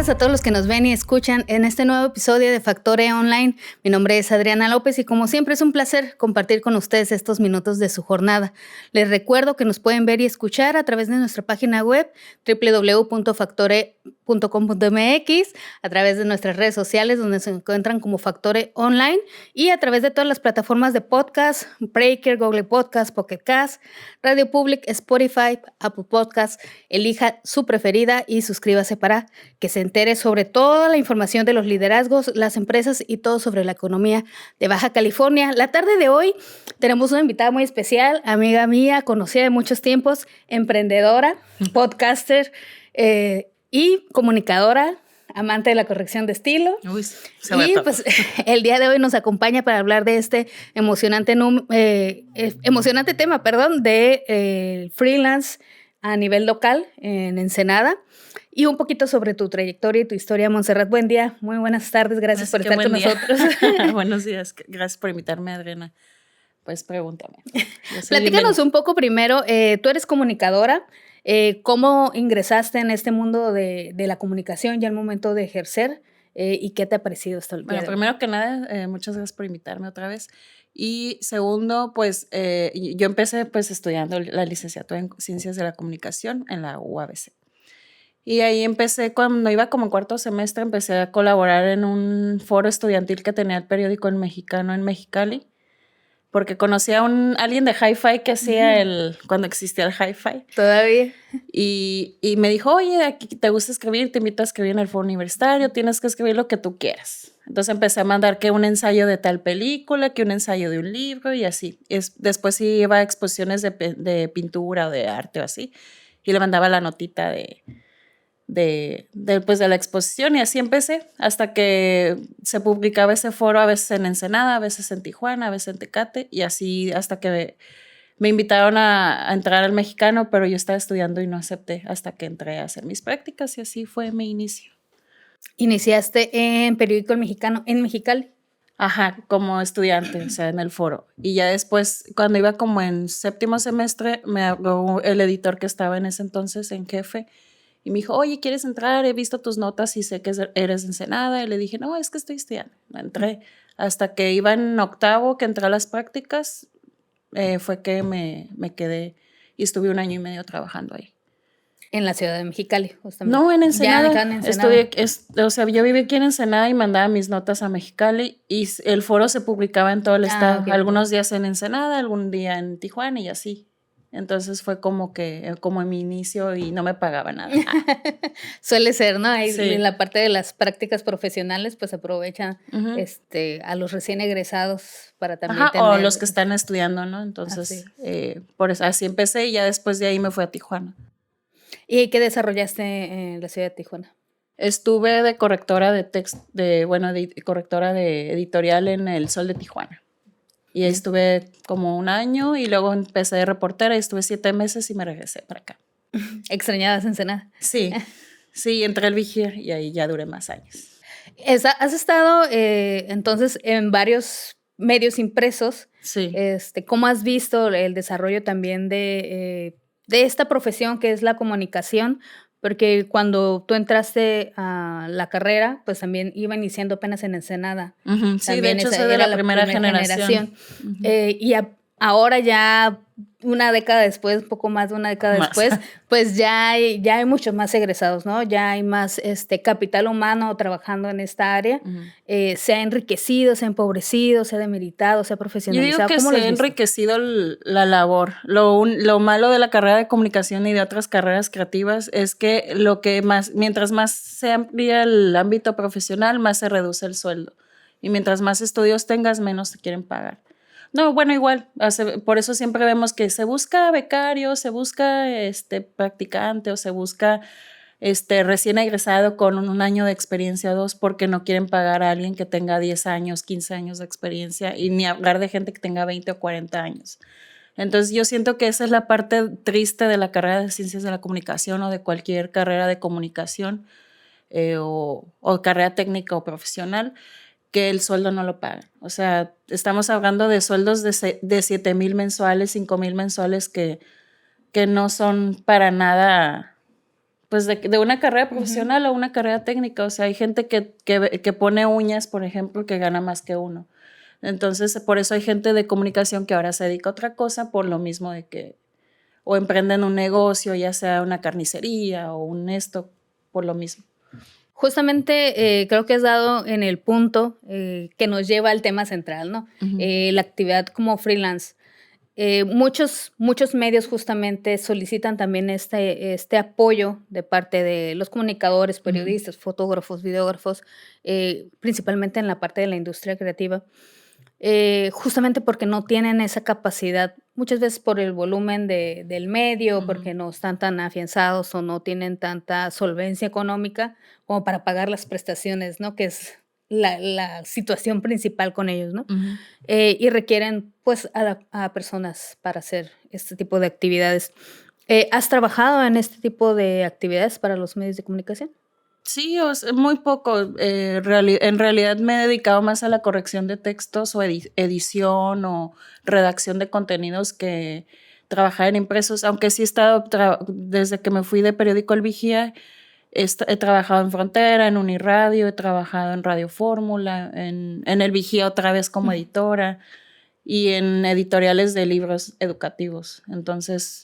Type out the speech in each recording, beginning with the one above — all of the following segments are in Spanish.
buenas a todos los que nos ven y escuchan en este nuevo episodio de Factore Online. Mi nombre es Adriana López y como siempre es un placer compartir con ustedes estos minutos de su jornada. Les recuerdo que nos pueden ver y escuchar a través de nuestra página web www.factore.com.mx, a través de nuestras redes sociales donde se encuentran como Factore Online y a través de todas las plataformas de podcast, Breaker, Google Podcast, Pocket Cast, Radio Public, Spotify, Apple Podcast. Elija su preferida y suscríbase para que se entere sobre toda la información de los liderazgos, las empresas y todo sobre la economía de Baja California. La tarde de hoy tenemos una invitada muy especial, amiga mía, conocida de muchos tiempos, emprendedora, podcaster y comunicadora, amante de la corrección de estilo. Uy, y pues el día de hoy nos acompaña para hablar de este emocionante tema, de freelance a nivel local en Ensenada. Y un poquito sobre tu trayectoria y tu historia, Montserrat. Buen día, muy buenas tardes, gracias por estar con nosotros. Buenos días, gracias por invitarme, Adriana. Pues pregúntame. Platícanos un poco primero, tú eres comunicadora, ¿cómo ingresaste en este mundo de la comunicación ya al momento de ejercer? ¿Y qué te ha parecido hasta el día? Bueno, primero que nada, muchas gracias por invitarme otra vez. Y segundo, pues yo empecé pues estudiando la licenciatura en Ciencias de la Comunicación en la UABC. Y ahí empecé, cuando iba como cuarto semestre, empecé a colaborar en un foro estudiantil que tenía el periódico El Mexicano en Mexicali, porque conocí a alguien de Hi-Fi que hacía cuando existía el Hi-Fi. Todavía. Y me dijo, oye, aquí te gusta escribir, te invito a escribir en el foro universitario, tienes que escribir lo que tú quieras. Entonces empecé a mandar que un ensayo de tal película, que un ensayo de un libro y así. Después sí iba a exposiciones de pintura o de arte o así, y le mandaba la notita de la exposición y así empecé hasta que se publicaba ese foro a veces en Ensenada, a veces en Tijuana, a veces en Tecate y así hasta que me invitaron a entrar al Mexicano, pero yo estaba estudiando y no acepté hasta que entré a hacer mis prácticas y así fue mi inicio. ¿Iniciaste en Periódico El Mexicano en Mexicali? Ajá, como estudiante, o sea, en el foro. Y ya después, cuando iba como en séptimo semestre, me habló el editor que estaba en ese entonces en jefe. Y me dijo, oye, ¿quieres entrar? He visto tus notas y sé que eres de Ensenada. Y le dije, no, es que estoy estudiando. Entré. Hasta que iba en octavo, que entré a las prácticas, fue que me quedé y estuve 1 año y medio trabajando ahí. En la ciudad de Mexicali, justamente. No, en Ensenada. Ya, en Ensenada. Yo viví aquí en Ensenada y mandaba mis notas a Mexicali y el foro se publicaba en todo el estado. Okay. Algunos días en Ensenada, algún día en Tijuana y así. Entonces fue como en mi inicio y no me pagaba nada. Suele ser, ¿no? Ahí sí. En la parte de las prácticas profesionales, pues aprovechan a los recién egresados para también tener... O los que están estudiando, ¿no? Entonces, por eso, así empecé y ya después de ahí me fui a Tijuana. ¿Y qué desarrollaste en la ciudad de Tijuana? Estuve de correctora correctora de editorial en El Sol de Tijuana. Y ahí estuve como 1 año y luego empecé de reportera y estuve 7 meses y me regresé para acá. ¿Extrañabas Ensenada? Sí, entré al Vigir y ahí ya duré más años. ¿Has estado entonces en varios medios impresos? Sí. ¿Cómo has visto el desarrollo también de esta profesión que es la comunicación? Porque cuando tú entraste a la carrera, pues también iba iniciando apenas en Ensenada. Sí, también de hecho soy de la primera generación. Y ahora ya 1 década después, un poco más de 1 década después, pues ya hay muchos más egresados, ¿no? Ya hay más capital humano trabajando en esta área. Se ha enriquecido, se ha empobrecido, se ha demeritado, se ha profesionalizado. Yo digo que se ha enriquecido la labor. Lo malo de la carrera de comunicación y de otras carreras creativas es que mientras más se amplía el ámbito profesional, más se reduce el sueldo. Y mientras más estudios tengas, menos te quieren pagar. No, bueno, igual, por eso siempre vemos que se busca becario, se busca practicante o se busca recién egresado con 1 año de experiencia o 2 porque no quieren pagar a alguien que tenga 10 años, 15 años de experiencia y ni hablar de gente que tenga 20 o 40 años. Entonces yo siento que esa es la parte triste de la carrera de Ciencias de la Comunicación o de cualquier carrera de comunicación o carrera técnica o profesional, que el sueldo no lo pagan. O sea, estamos hablando de sueldos de 7,000 mensuales, 5,000 mensuales que no son para nada pues de una carrera profesional a una carrera técnica. O sea, hay gente que pone uñas, por ejemplo, que gana más que uno. Entonces, por eso hay gente de comunicación que ahora se dedica a otra cosa, por lo mismo de que o emprenden un negocio, ya sea una carnicería o un esto, por lo mismo. Justamente creo que has dado en el punto que nos lleva al tema central, ¿no? La actividad como freelance. Muchos medios justamente solicitan también este apoyo de parte de los comunicadores, periodistas, fotógrafos, videógrafos, principalmente en la parte de la industria creativa, justamente porque no tienen esa capacidad, muchas veces por el volumen del medio, porque no están tan afianzados o no tienen tanta solvencia económica como para pagar las prestaciones, ¿no? Que es la situación principal con ellos, ¿no? Y requieren, pues, a personas para hacer este tipo de actividades. ¿Has trabajado en este tipo de actividades para los medios de comunicación? Sí, muy poco. En realidad me he dedicado más a la corrección de textos o edición o redacción de contenidos que trabajar en impresos, aunque sí he estado, desde que me fui de periódico El Vigía, he trabajado en Frontera, en Uniradio, he trabajado en Radio Fórmula, en El Vigía otra vez como editora y en editoriales de libros educativos. Entonces,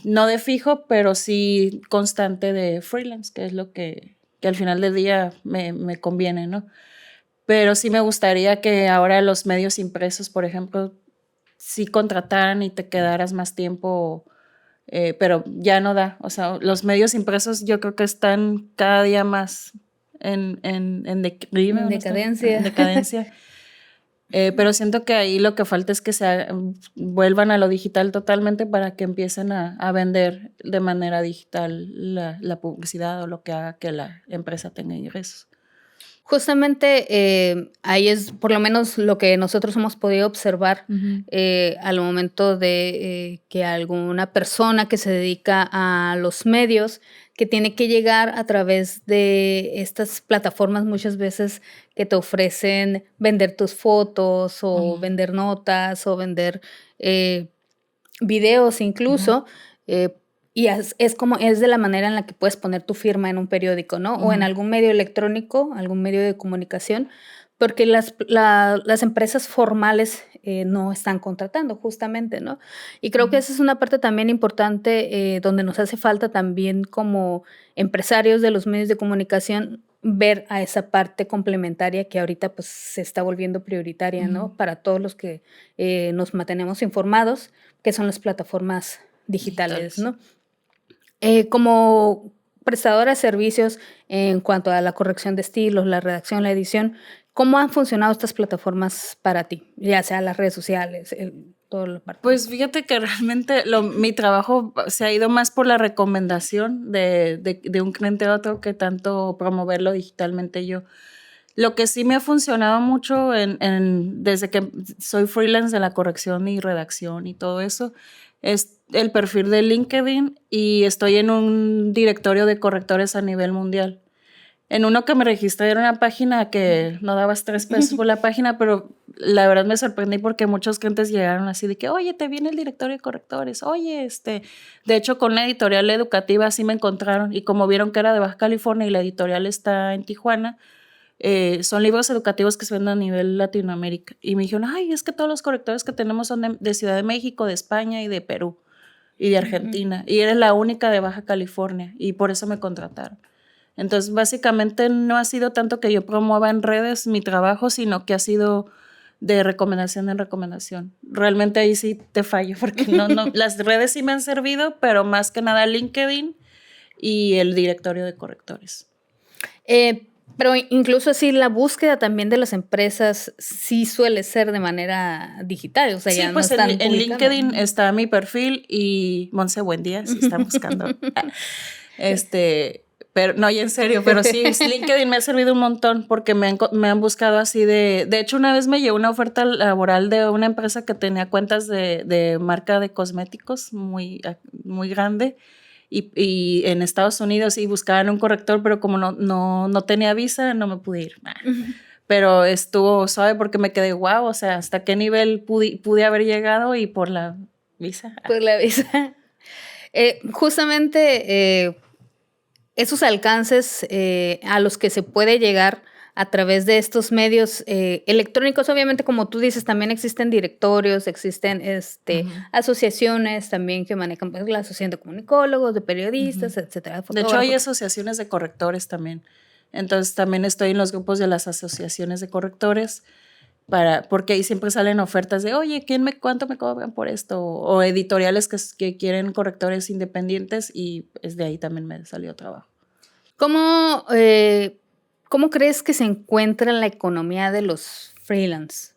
no de fijo, pero sí constante de freelance, que es lo que al final del día me conviene, ¿no? Pero sí me gustaría que ahora los medios impresos, por ejemplo, sí contrataran y te quedaras más tiempo, pero ya no da. O sea, los medios impresos yo creo que están cada día más en declive. En decadencia. En decadencia. Pero siento que ahí lo que falta es que vuelvan a lo digital totalmente para que empiecen a vender de manera digital la publicidad o lo que haga que la empresa tenga ingresos. Justamente ahí es por lo menos lo que nosotros hemos podido observar al momento de que alguna persona que se dedica a los medios, que tiene que llegar a través de estas plataformas muchas veces que te ofrecen vender tus fotos o vender notas o vender videos incluso, y es como es de la manera en la que puedes poner tu firma en un periódico, ¿no? O en algún medio electrónico, algún medio de comunicación, porque las empresas formales no están contratando justamente, ¿no? Y creo que esa es una parte también importante donde nos hace falta también como empresarios de los medios de comunicación ver a esa parte complementaria que ahorita pues se está volviendo prioritaria, ¿no? Para todos los que nos mantenemos informados, que son las plataformas digitales, ¿no? Como prestadora de servicios en cuanto a la corrección de estilos, la redacción, la edición, ¿cómo han funcionado estas plataformas para ti? Ya sea las redes sociales, todo lo parte. Pues fíjate que realmente mi trabajo se ha ido más por la recomendación de un cliente a otro que tanto promoverlo digitalmente yo. Lo que sí me ha funcionado mucho desde que soy freelance de la corrección y redacción y todo eso es el perfil de LinkedIn y estoy en un directorio de correctores a nivel mundial. En uno que me registré era una página que no dabas 3 pesos por la página, pero la verdad me sorprendí porque muchos clientes llegaron así de que, oye, te viene el directorio de correctores, oye, de hecho con una editorial educativa así me encontraron y como vieron que era de Baja California y la editorial está en Tijuana, son libros educativos que se venden a nivel Latinoamérica. Y me dijeron, ay, es que todos los correctores que tenemos son de Ciudad de México, de España y de Perú y de Argentina. Y eres la única de Baja California y por eso me contrataron. Entonces, básicamente no ha sido tanto que yo promueva en redes mi trabajo, sino que ha sido de recomendación en recomendación. Realmente ahí sí te fallo porque no, las redes sí me han servido, pero más que nada LinkedIn y el directorio de correctores. Pero incluso así la búsqueda también de las empresas sí suele ser de manera digital, o sea, sí, ya pues no están en LinkedIn está mi perfil y Monse, buen día, si están buscando. Pero no, y en serio, pero sí, LinkedIn me ha servido un montón porque me han buscado así de hecho, una vez me llegó una oferta laboral de una empresa que tenía cuentas de marca de cosméticos muy, muy grande y en Estados Unidos y buscaban un corrector, pero como no tenía visa, no me pude ir. Pero estuvo suave porque me quedé wow, o sea, hasta qué nivel pude haber llegado y por la visa. Por la visa. Justamente esos alcances a los que se puede llegar a través de estos medios electrónicos, obviamente, como tú dices, también existen directorios, existen asociaciones también que manejan pues, la asociación de comunicólogos, de periodistas, etcétera. De hecho, hay fotógrafos. asociaciones de correctores también. Entonces, también estoy en los grupos de las asociaciones de correctores porque ahí siempre salen ofertas de, oye, ¿cuánto me cobran por esto? O editoriales que quieren correctores independientes y de ahí también me salió trabajo. ¿Cómo crees que se encuentra la economía de los freelance?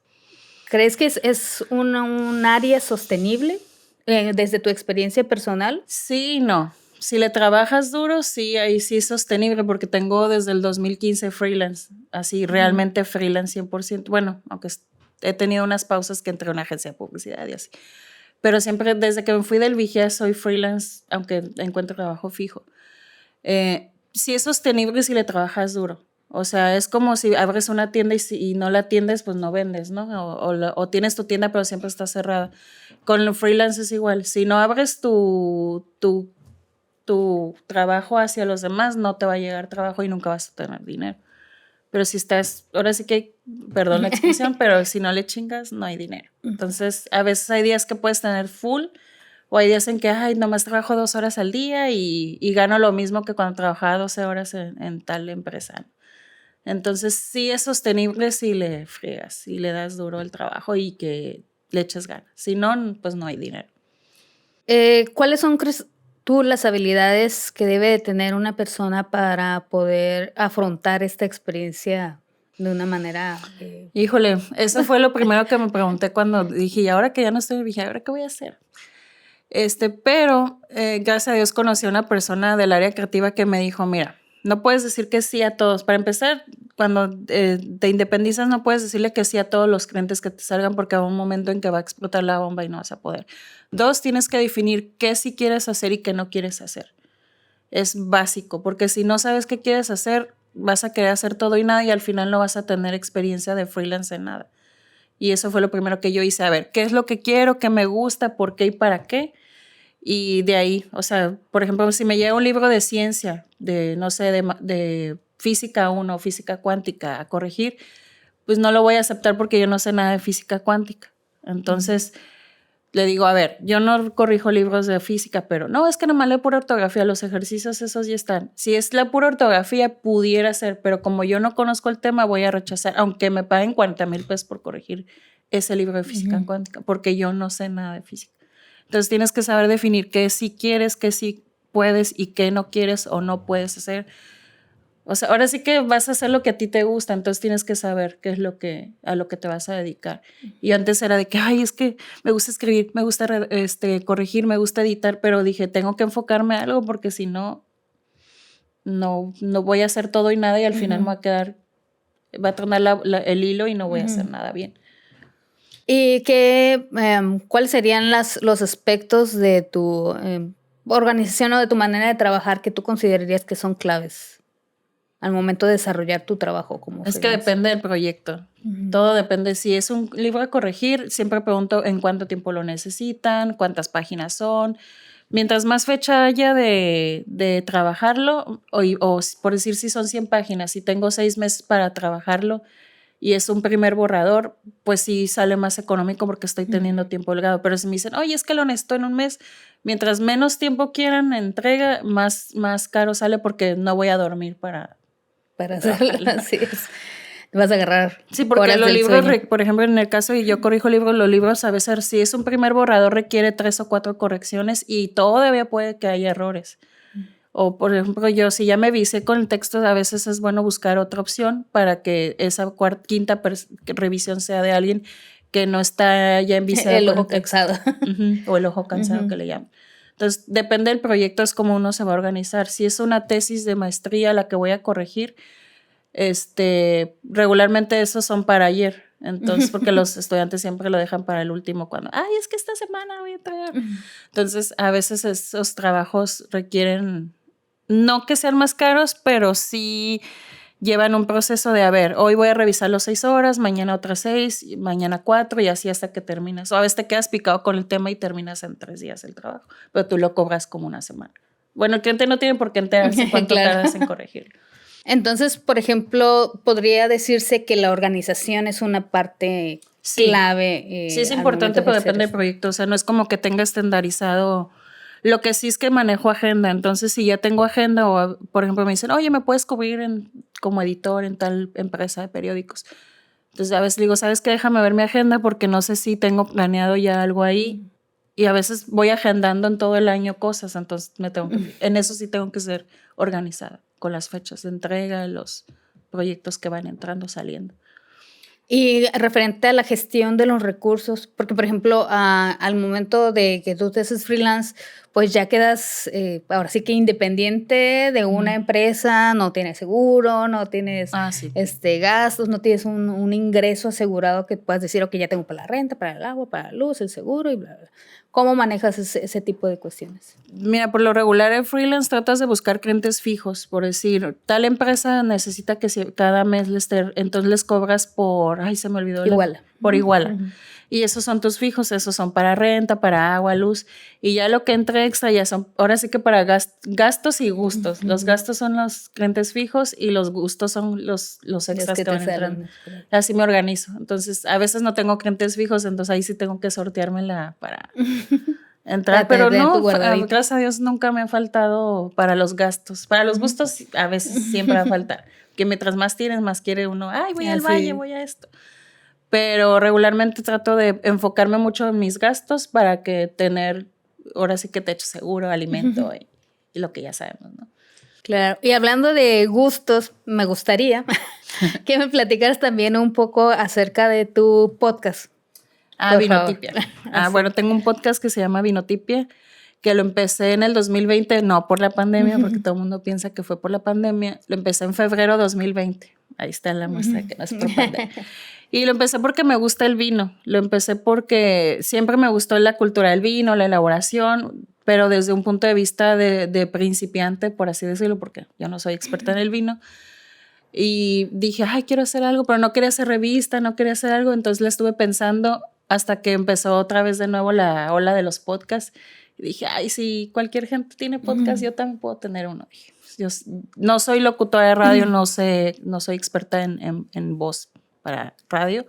¿Crees que es un área sostenible desde tu experiencia personal? Sí y no. Si le trabajas duro, sí, ahí sí es sostenible porque tengo desde el 2015 freelance, así realmente freelance 100%. Bueno, aunque he tenido unas pausas que entré a una agencia de publicidad y así. Pero siempre desde que me fui del Vigía soy freelance, aunque encuentro trabajo fijo. Sí es sostenible si le trabajas duro. O sea, es como si abres una tienda y no la atiendes, pues no vendes, ¿no? O tienes tu tienda pero siempre está cerrada. Con el freelance es igual. Si no abres tu trabajo hacia los demás, no te va a llegar trabajo y nunca vas a tener dinero. Pero si estás, ahora sí que, perdón la expresión, pero si no le chingas, no hay dinero. Entonces, a veces hay días que puedes tener full o hay días en que, nomás trabajo 2 horas al día y gano lo mismo que cuando trabajaba 12 horas en tal empresa. Entonces, sí es sostenible si le friegas, si le das duro el trabajo y que le eches ganas. Si no, pues no hay dinero. ¿Cuáles son, crees tú, las habilidades que debe de tener una persona para poder afrontar esta experiencia de una manera? Híjole, eso fue lo primero que me pregunté cuando dije, y ahora que ya no estoy en Vigía, ¿ahora qué voy a hacer? Pero gracias a Dios conocí a una persona del área creativa que me dijo, mira, no puedes decir que sí a todos. Para empezar, cuando te independizas no puedes decirle que sí a todos los clientes que te salgan porque va un momento en que va a explotar la bomba y no vas a poder. 2, tienes que definir qué sí quieres hacer y qué no quieres hacer. Es básico, porque si no sabes qué quieres hacer, vas a querer hacer todo y nada y al final no vas a tener experiencia de freelance en nada. Y eso fue lo primero que yo hice, a ver, ¿qué es lo que quiero, qué me gusta, por qué y para qué? Y de ahí, o sea, por ejemplo, si me llega un libro de ciencia, no sé, de física 1, física cuántica a corregir, pues no lo voy a aceptar porque yo no sé nada de física cuántica. Entonces, le digo, a ver, yo no corrijo libros de física, pero no, es que nomás leo pura ortografía, los ejercicios esos ya están. Si es la pura ortografía, pudiera ser, pero como yo no conozco el tema, voy a rechazar, aunque me paguen 40,000 pesos por corregir ese libro de física cuántica, porque yo no sé nada de física. Entonces tienes que saber definir qué sí quieres, qué sí puedes y qué no quieres o no puedes hacer. O sea, ahora sí que vas a hacer lo que a ti te gusta, entonces tienes que saber qué es a lo que te vas a dedicar. Y antes era de que, es que me gusta escribir, me gusta corregir, me gusta editar, pero dije, tengo que enfocarme a algo porque si no, no voy a hacer todo y nada y al final me va a tronar el hilo y no voy a hacer nada bien. ¿Y cuáles serían los aspectos de tu organización o de tu manera de trabajar que tú considerarías que son claves al momento de desarrollar tu trabajo como freelance? Que depende del proyecto. Todo depende. Si es un libro a corregir, siempre pregunto en cuánto tiempo lo necesitan, cuántas páginas son. Mientras más fecha haya de trabajarlo, o por decir si son 100 páginas, si tengo 6 meses para trabajarlo, y es un primer borrador, pues sí sale más económico porque estoy teniendo tiempo holgado. Pero si me dicen, oye, es que lo necesito en un mes, mientras menos tiempo quieran entrega, más caro sale porque no voy a dormir para hacerlo. Así es. Vas a agarrar. Sí, porque los libros, por ejemplo, en el caso de yo corrijo libros, los libros a veces, si es un primer borrador, requiere 3 o 4 correcciones y todavía puede que haya errores. O, por ejemplo, yo si ya me vise con el texto, a veces es bueno buscar otra opción para que esa quinta revisión sea de alguien que no está ya enviciado. El ojo cansado. O el ojo cansado que le llaman. Entonces, depende del proyecto, es como uno se va a organizar. Si es una tesis de maestría la que voy a corregir, regularmente esos son para ayer. Entonces, porque los estudiantes siempre lo dejan para el último cuando, es que esta semana voy a entregar. Entonces, a veces esos trabajos requieren, no que sean más caros, pero sí llevan un proceso de, hoy voy a revisar los 6 horas, mañana otras 6, mañana 4 y así hasta que terminas. O a veces te quedas picado con el tema y terminas en 3 días el trabajo, pero tú lo cobras como una semana. Bueno, el cliente no tiene por qué enterarse cuánto Claro. tardas en corregirlo. Entonces, por ejemplo, podría decirse que la organización es una parte Sí. clave Sí, es al importante, momento de pero ejercer depende del esto. proyecto. O sea, no es como que tenga estandarizado. Lo que sí es que manejo agenda. Entonces, si ya tengo agenda o, por ejemplo, me dicen, oye, ¿me puedes cubrir como editor en tal empresa de periódicos? Entonces, a veces digo, ¿sabes qué? Déjame ver mi agenda porque no sé si tengo planeado ya algo ahí. Y a veces voy agendando en todo el año cosas. Entonces, en eso sí tengo que ser organizada con las fechas de entrega, los proyectos que van entrando, saliendo. Y referente a la gestión de los recursos, porque por ejemplo, al momento de que tú te haces freelance, pues ya quedas ahora sí que independiente de una empresa, no tienes seguro, no tienes Sí. gastos, no tienes un ingreso asegurado que puedas decir, ok, ya tengo para la renta, para el agua, para la luz, el seguro y bla, bla. ¿Cómo manejas ese tipo de cuestiones? Mira, por lo regular en freelance tratas de buscar clientes fijos, por decir, tal empresa necesita que cada mes entonces les cobras por, se me olvidó. Iguala. Por iguala. Y esos son tus fijos, esos son para renta, para agua, luz, y ya lo que entra extra ya son, ahora sí que para gastos y gustos. Los gastos son los clientes fijos y los gustos son los extras que van entrando. Así me organizo. Entonces, a veces no tengo clientes fijos, entonces ahí sí tengo que sorteármela para entrar, pero no, gracias a Dios nunca me ha faltado para los gastos. Para los gustos a veces siempre va a faltar, que mientras más tienes, más quiere uno, voy al valle, voy a esto. Pero regularmente trato de enfocarme mucho en mis gastos para que ahora sí que techo seguro, alimento y lo que ya sabemos, ¿no? Claro, y hablando de gustos, me gustaría que me platicaras también un poco acerca de tu podcast. Vinotipia. Bueno, tengo un podcast que se llama Vinotipia, que lo empecé en el 2020, no por la pandemia, porque todo el mundo piensa que fue por la pandemia. Lo empecé en febrero de 2020. Ahí está la muestra que no es por pandemia. Y lo empecé porque me gusta el vino. Lo empecé porque siempre me gustó la cultura del vino, la elaboración, pero desde un punto de vista de principiante, por así decirlo, porque yo no soy experta en el vino. Y dije, quiero hacer algo, pero no quería hacer revista, no quería hacer algo. Entonces la estuve pensando hasta que empezó otra vez de nuevo la ola de los podcasts. Y dije, si cualquier gente tiene podcast, yo también puedo tener uno. Dije, yo no soy locutora de radio, no soy experta en voz para radio,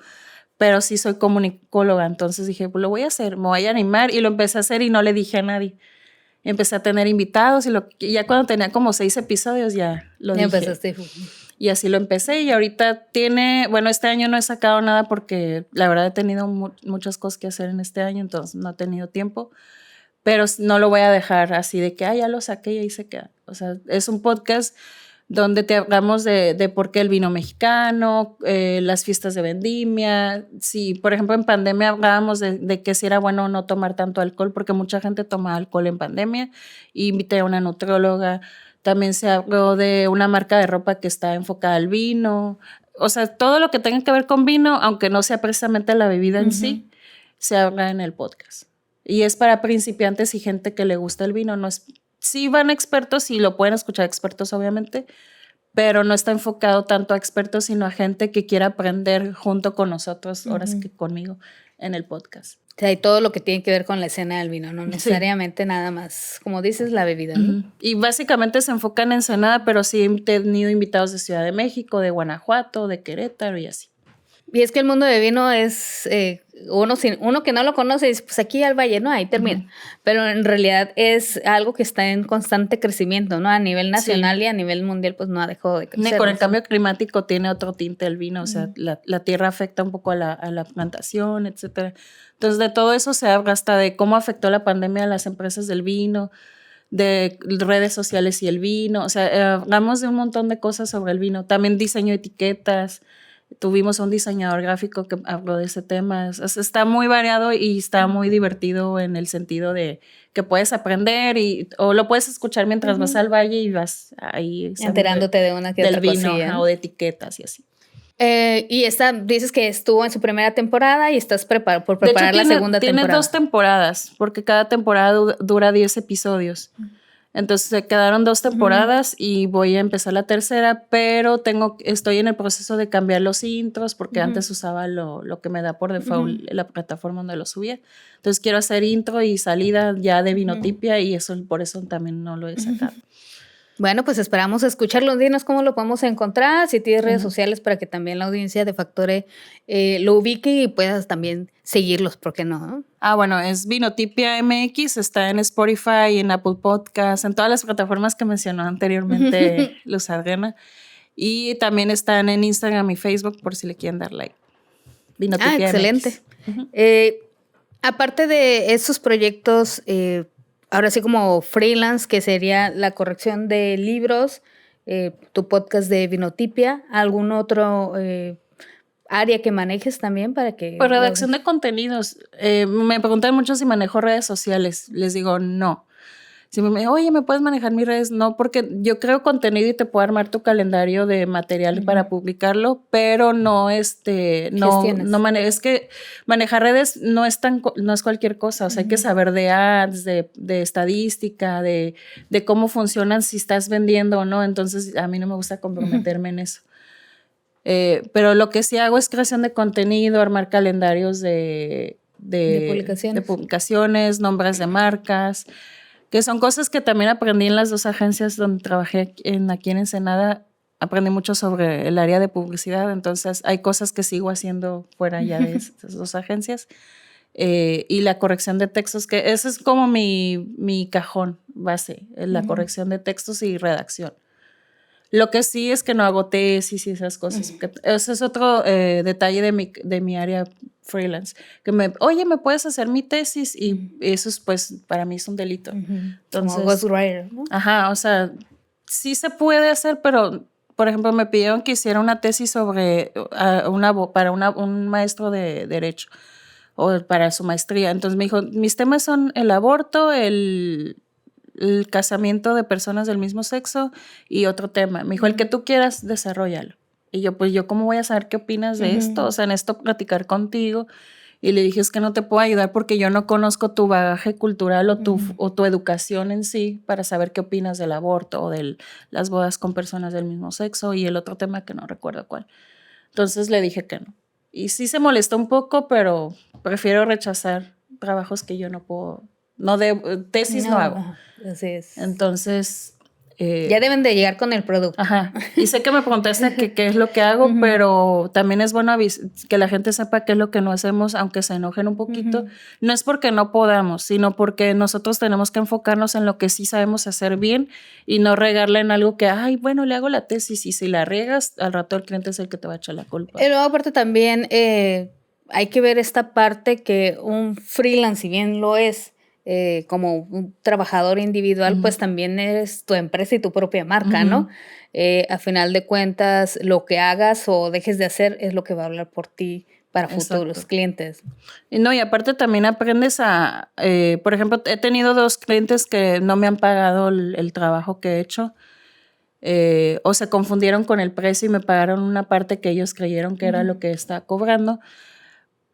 pero sí soy comunicóloga. Entonces dije, pues lo voy a hacer, me voy a animar, y lo empecé a hacer y no le dije a nadie. Empecé a tener invitados y ya cuando tenía como 6 episodios ya lo dije. Empezaste. Y así lo empecé, y ahorita este año no he sacado nada porque la verdad he tenido muchas cosas que hacer en este año, entonces no he tenido tiempo, pero no lo voy a dejar así de que ya lo saqué y ahí se queda. O sea, es un podcast donde te hablamos de por qué el vino mexicano, las fiestas de vendimia. Si, por ejemplo, en pandemia hablábamos de que si era bueno no tomar tanto alcohol, porque mucha gente toma alcohol en pandemia, y invité a una nutrióloga. También se habló de una marca de ropa que está enfocada al vino. O sea, todo lo que tenga que ver con vino, aunque no sea precisamente la bebida en sí, se habla en el podcast. Y es para principiantes y gente que le gusta el vino. No es, sí van expertos y lo pueden escuchar expertos, obviamente, pero no está enfocado tanto a expertos, sino a gente que quiera aprender junto con nosotros, ahora sí que conmigo, en el podcast. O sea, hay todo lo que tiene que ver con la escena del vino, no necesariamente nada más, como dices, la bebida, ¿no? Y básicamente se enfocan en Ensenada, pero sí he tenido invitados de Ciudad de México, de Guanajuato, de Querétaro y así. Y es que el mundo de vino es, uno que no lo conoce, dice, pues aquí al valle, ¿no? Ahí termina. Pero en realidad es algo que está en constante crecimiento, ¿no? A nivel nacional y a nivel mundial, pues no ha dejado de crecer. Con el cambio climático tiene otro tinte el vino, o sea, la tierra afecta un poco a la plantación, etcétera. Entonces, de todo eso se habla, hasta de cómo afectó la pandemia a las empresas del vino, de redes sociales y el vino. O sea, hablamos de un montón de cosas sobre el vino. También diseño de etiquetas. Tuvimos un diseñador gráfico que habló de ese tema. Está muy variado y está muy divertido en el sentido de que puedes aprender o lo puedes escuchar mientras vas al valle y vas ahí enterándote de una que del otra vino cosilla, o de etiquetas y así. Y dices que estuvo en su primera temporada y estás por preparar la segunda temporada. Tiene 2 temporadas, porque cada temporada dura 10 episodios. Entonces se quedaron 2 temporadas y voy a empezar la tercera, pero estoy en el proceso de cambiar los intros porque antes usaba lo que me da por default la plataforma donde lo subía. Entonces quiero hacer intro y salida ya de Vinotipia y eso por eso también no lo he sacado. Bueno, pues esperamos escucharlo. Dinos cómo lo podemos encontrar, si tienes redes sociales para que también la audiencia de Factore lo ubique y puedas también seguirlos, ¿por qué no? Bueno, es Vinotipia MX, está en Spotify, en Apple Podcasts, en todas las plataformas que mencionó anteriormente Luz Adriana. Y también están en Instagram y Facebook por si le quieren dar like. Vinotipia excelente. MX. Aparte de esos proyectos, ahora sí como freelance, que sería la corrección de libros, tu podcast de Vinotipia, ¿algún otro área que manejes también para que... Pues redacción de contenidos. Me preguntan mucho si manejo redes sociales. Les digo no. Si oye, ¿me puedes manejar mis redes? No, porque yo creo contenido y te puedo armar tu calendario de material para publicarlo, pero no, es que manejar redes no es cualquier cosa, o sea, hay que saber de ads, de estadística, de cómo funcionan, si estás vendiendo o no, entonces a mí no me gusta comprometerme en eso. Pero lo que sí hago es creación de contenido, armar calendarios de publicaciones, nombres de marcas, que son cosas que también aprendí en las 2 agencias donde trabajé aquí en Ensenada. Aprendí mucho sobre el área de publicidad, entonces hay cosas que sigo haciendo fuera ya de esas 2 agencias. Y la corrección de textos, que ese es como mi cajón base, la corrección de textos y redacción. Lo que sí es que no hago tesis y esas cosas. Ese es otro detalle de mi área freelance. Oye, ¿me puedes hacer mi tesis? Y eso es, pues, para mí es un delito. Entonces, como ghostwriter, ¿no? Ajá, o sea, sí se puede hacer, pero, por ejemplo, me pidieron que hiciera una tesis sobre para un maestro de Derecho o para su maestría. Entonces me dijo, mis temas son el aborto, el casamiento de personas del mismo sexo y otro tema. Me dijo, el que tú quieras, desarrollalo. Y yo, pues, ¿yo cómo voy a saber qué opinas de esto? O sea, necesito platicar contigo. Y le dije, es que no te puedo ayudar porque yo no conozco tu bagaje cultural o tu educación en sí para saber qué opinas del aborto o de las bodas con personas del mismo sexo y el otro tema que no recuerdo cuál. Entonces le dije que no. Y sí se molestó un poco, pero prefiero rechazar trabajos que yo no puedo, tesis no hago. Así es. Entonces... ya deben de llegar con el producto. Ajá. Y sé que me preguntaste qué es lo que hago, pero también es bueno que la gente sepa qué es lo que no hacemos, aunque se enojen un poquito. No es porque no podamos, sino porque nosotros tenemos que enfocarnos en lo que sí sabemos hacer bien y no regarla en algo que, ay, bueno, le hago la tesis y si la riegas, al rato el cliente es el que te va a echar la culpa. Y luego aparte también hay que ver esta parte que un freelance, si bien lo es, como un trabajador individual, pues también eres tu empresa y tu propia marca, ¿no? A final de cuentas, lo que hagas o dejes de hacer es lo que va a hablar por ti para futuros clientes. No, y aparte también aprendes por ejemplo, he tenido 2 clientes que no me han pagado el trabajo que he hecho. O se confundieron con el precio y me pagaron una parte que ellos creyeron que era lo que estaba cobrando,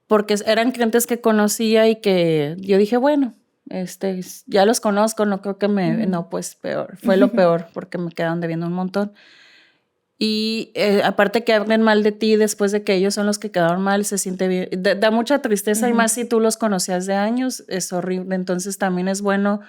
porque eran clientes que conocía y que yo dije, bueno, ya los conozco, no creo que no, pues peor, fue lo peor porque me quedaron debiendo un montón. Y aparte que hablen mal de ti después de que ellos son los que quedaron mal, se siente bien, da mucha tristeza y más si tú los conocías de años, es horrible. Entonces también es bueno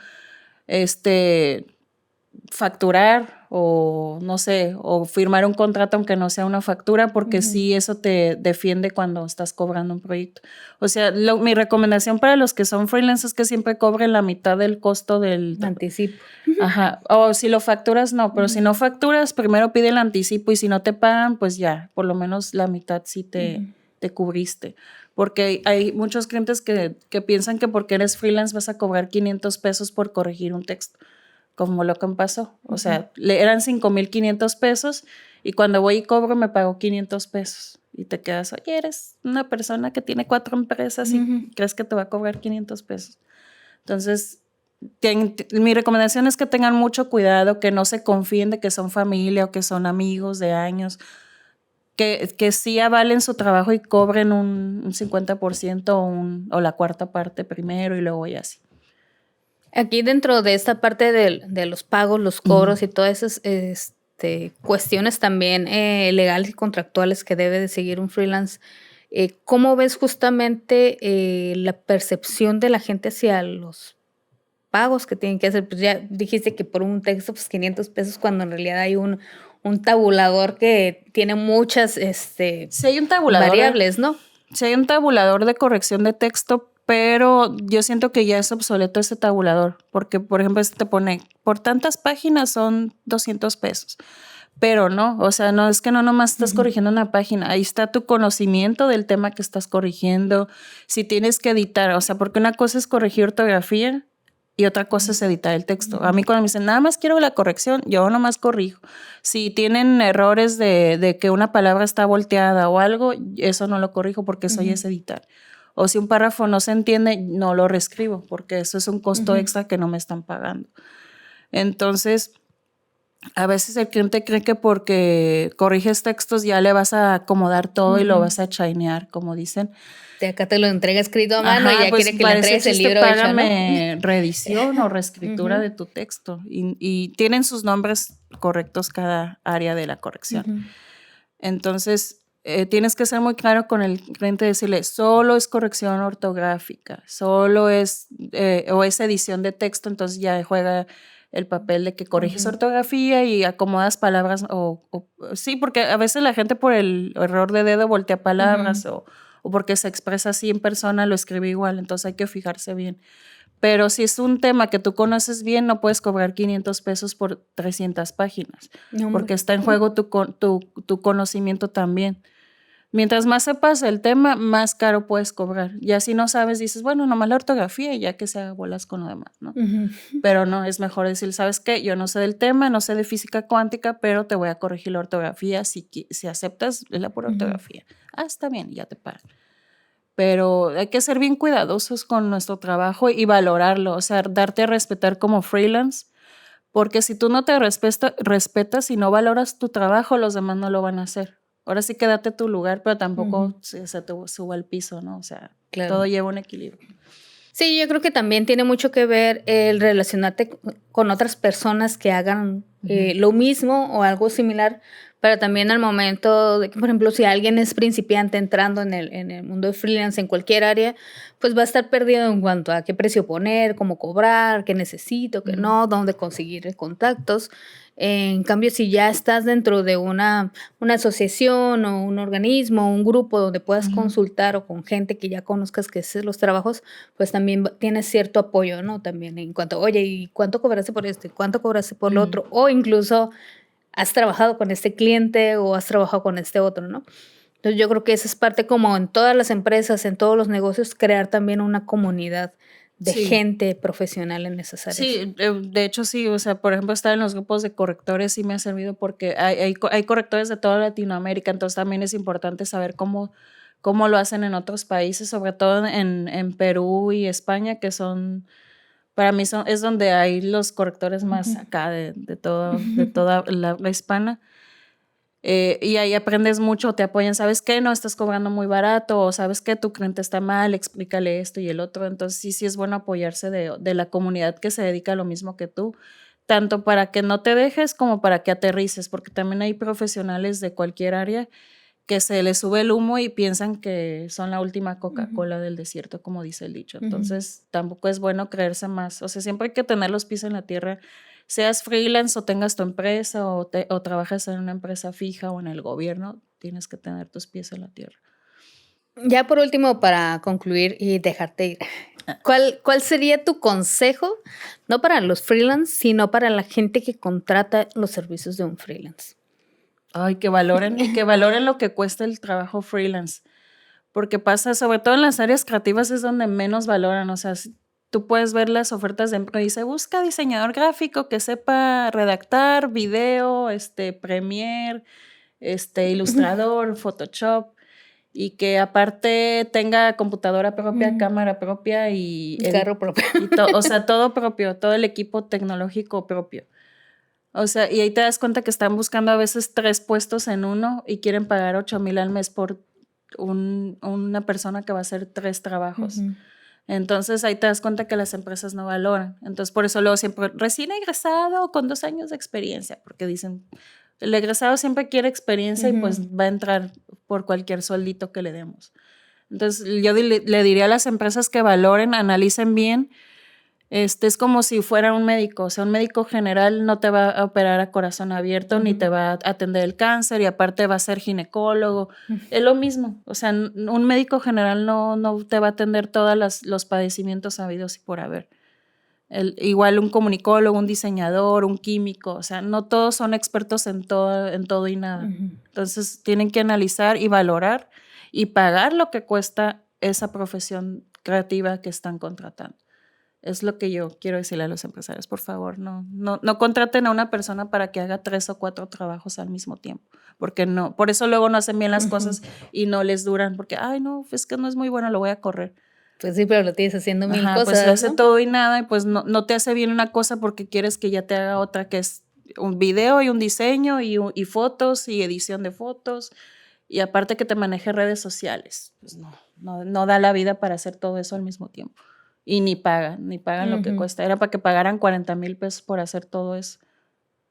facturar o no sé, o firmar un contrato aunque no sea una factura, porque sí eso te defiende cuando estás cobrando un proyecto. O sea, mi recomendación para los que son freelancers es que siempre cobren la mitad del costo del anticipo. Ajá, o si lo facturas no, pero si no facturas, primero pide el anticipo y si no te pagan, pues ya, por lo menos la mitad sí te cubriste. Porque hay muchos clientes que piensan que porque eres freelance vas a cobrar 500 pesos por corregir un texto, como lo que me pasó. O sea, eran 5,500 pesos y cuando voy y cobro me pago 500 pesos. Y te quedas, oye, eres una persona que tiene 4 empresas y crees que te va a cobrar 500 pesos. Entonces, mi recomendación es que tengan mucho cuidado, que no se confíen de que son familia o que son amigos de años, que sí avalen su trabajo y cobren un 50% o la cuarta parte primero y luego ya así. Aquí dentro de esta parte de los pagos, los cobros y todas esas cuestiones también legales y contractuales que debe de seguir un freelance, ¿cómo ves justamente la percepción de la gente hacia los pagos que tienen que hacer? Pues ya dijiste que por un texto, pues 500 pesos, cuando en realidad hay un tabulador que tiene muchas Sí hay un tabulador variables, ¿no? Sí hay un tabulador de corrección de texto, pero yo siento que ya es obsoleto ese tabulador, porque por ejemplo te pone, por tantas páginas son 200 pesos, pero no, o sea, no es que no nomás estás corrigiendo una página, ahí está tu conocimiento del tema que estás corrigiendo, si tienes que editar, o sea, porque una cosa es corregir ortografía y otra cosa es editar el texto. A mí cuando me dicen, nada más quiero la corrección, yo nomás corrijo. Si tienen errores de que una palabra está volteada o algo, eso no lo corrijo porque eso ya es editar. O si un párrafo no se entiende, no lo reescribo porque eso es un costo extra que no me están pagando. Entonces, a veces el cliente cree que porque corriges textos ya le vas a acomodar todo y lo vas a chainear, como dicen. De acá te lo entrega escrito a mano y ya pues quiere que le entregues el libro hecho, ¿no? Págame reedición o reescritura de tu texto y tienen sus nombres correctos cada área de la corrección. Entonces, tienes que ser muy claro con el cliente, decirle, solo es corrección ortográfica, solo es, o es edición de texto, entonces ya juega el papel de que corriges ortografía y acomodas palabras, sí, porque a veces la gente por el error de dedo voltea palabras o porque se expresa así en persona, lo escribe igual, entonces hay que fijarse bien. Pero si es un tema que tú conoces bien, no puedes cobrar 500 pesos por 300 páginas, porque está en juego tu conocimiento también. Mientras más sepas el tema, más caro puedes cobrar. Ya si no sabes, dices, bueno, nomás la ortografía y ya que se haga bolas con lo demás, ¿no? Pero no, es mejor decir, ¿sabes qué? Yo no sé del tema, no sé de física cuántica, pero te voy a corregir la ortografía. Si aceptas, es la pura ortografía. Está bien, ya te pagan. Pero hay que ser bien cuidadosos con nuestro trabajo y valorarlo, o sea, darte a respetar como freelance, porque si tú no te respetas y no valoras tu trabajo, los demás no lo van a hacer. Ahora sí que date tu lugar, pero tampoco se te suba al piso, ¿no? O sea, todo lleva un equilibrio. Sí, yo creo que también tiene mucho que ver el relacionarte con otras personas que hagan lo mismo o algo similar, pero también al momento de que, por ejemplo, si alguien es principiante entrando en el mundo de freelance en cualquier área, pues va a estar perdido en cuanto a qué precio poner, cómo cobrar, qué necesito, qué no, dónde conseguir contactos. En cambio, si ya estás dentro de una asociación o un organismo, un grupo donde puedas consultar o con gente que ya conozcas que haces los trabajos, pues también tienes cierto apoyo, ¿no? También en cuanto, oye, ¿y cuánto cobraste por esto? ¿Y cuánto cobraste por lo otro? O incluso has trabajado con este cliente o has trabajado con este otro, ¿no? Entonces yo creo que esa es parte como en todas las empresas, en todos los negocios, crear también una comunidad de gente profesional en esas áreas. Sí, de hecho sí, o sea, por ejemplo, estar en los grupos de correctores sí me ha servido porque hay correctores de toda Latinoamérica, entonces también es importante saber cómo lo hacen en otros países, sobre todo en Perú y España, que para mí es donde hay los correctores más acá de toda la hispana. Y ahí aprendes mucho, te apoyan, ¿sabes qué? No estás cobrando muy barato, o ¿sabes qué? Tu cliente está mal, explícale esto y el otro. Entonces sí es bueno apoyarse de la comunidad que se dedica a lo mismo que tú, tanto para que no te dejes como para que aterrices, porque también hay profesionales de cualquier área que se les sube el humo y piensan que son la última Coca-Cola del desierto, como dice el dicho. Entonces tampoco es bueno creerse más, o sea, siempre hay que tener los pies en la tierra, seas freelance o tengas tu empresa o trabajas en una empresa fija o en el gobierno, tienes que tener tus pies en la tierra. Ya por último, para concluir y dejarte ir, ¿cuál sería tu consejo, no para los freelance, sino para la gente que contrata los servicios de un freelance? Ay, que valoren lo que cuesta el trabajo freelance, porque pasa, sobre todo en las áreas creativas es donde menos valoran, o sea, tú puedes ver las ofertas de empleo y dice, busca diseñador gráfico que sepa redactar, video, Premiere, ilustrador, Photoshop, y que aparte tenga computadora propia, cámara propia y carro propio. o sea, todo propio, todo el equipo tecnológico propio. O sea, y ahí te das cuenta que están buscando a veces 3 puestos en uno y quieren pagar 8,000 al mes por una persona que va a hacer 3 trabajos. Entonces ahí te das cuenta que las empresas no valoran. Entonces por eso luego siempre recién egresado con 2 años de experiencia, porque dicen, el egresado siempre quiere experiencia y pues va a entrar por cualquier sueldito que le demos. Entonces yo le diría a las empresas que valoren, analicen bien. Es como si fuera un médico, o sea, un médico general no te va a operar a corazón abierto, ni te va a atender el cáncer, y aparte va a ser ginecólogo. Es lo mismo, o sea, un médico general no te va a atender todos los padecimientos habidos y por haber. Igual un comunicólogo, un diseñador, un químico, o sea, no todos son expertos en todo y nada. Entonces tienen que analizar y valorar y pagar lo que cuesta esa profesión creativa que están contratando. Es lo que yo quiero decirle a los empresarios, por favor, no contraten a una persona para que haga 3 o 4 trabajos al mismo tiempo, porque no, por eso luego no hacen bien las cosas y no les duran, porque, ay, no, es que no es muy bueno, lo voy a correr. Pues sí, pero lo tienes haciendo mil cosas, pues hace todo y nada, y pues no te hace bien una cosa porque quieres que ya te haga otra, que es un video y un diseño y fotos y edición de fotos, y aparte que te maneje redes sociales. Pues no da la vida para hacer todo eso al mismo tiempo. Y ni pagan lo que cuesta. Era para que pagaran 40,000 pesos por hacer todo eso.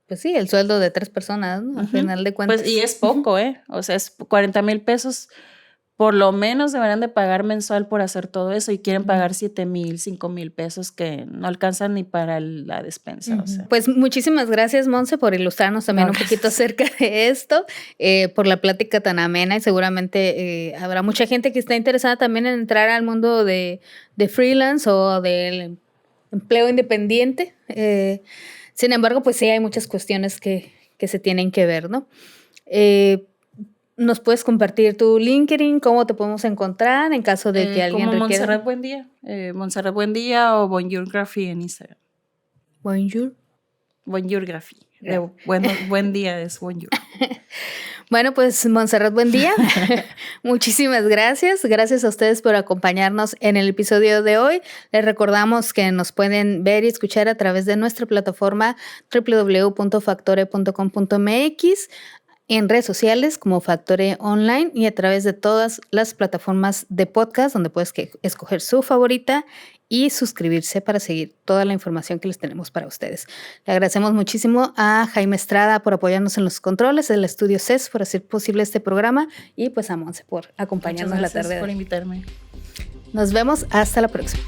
Pues sí, el sueldo de 3 personas, ¿no? Al final de cuentas. Pues, y es poco, o sea, es 40,000 pesos, por lo menos deberían de pagar mensual por hacer todo eso, y quieren pagar 7,000, 5,000 pesos que no alcanzan ni para la despensa. O sea. Pues muchísimas gracias, Monse, por ilustrarnos también un poquito acerca de esto, por la plática tan amena, y seguramente habrá mucha gente que está interesada también en entrar al mundo de freelance o del empleo independiente. Sin embargo, pues sí hay muchas cuestiones que se tienen que ver, ¿no? ¿Nos puedes compartir tu LinkedIn? ¿Cómo te podemos encontrar en caso de que alguien como requiera? Montserrat Buendía. Montserrat Buendía o Bonjour Graphie en Instagram. Bonjour. Bonjour Graphie. Buen día es Bonjour. Bueno, pues Montserrat Buendía, muchísimas gracias. Gracias a ustedes por acompañarnos en el episodio de hoy. Les recordamos que nos pueden ver y escuchar a través de nuestra plataforma www.factore.com.mx, en redes sociales como Factore Online, y a través de todas las plataformas de podcast donde puedes escoger su favorita y suscribirse para seguir toda la información que les tenemos para ustedes. Le agradecemos muchísimo a Jaime Estrada por apoyarnos en los controles, del estudio CES por hacer posible este programa, y pues a Monse por acompañarnos la tarde. Gracias por invitarme. Nos vemos hasta la próxima.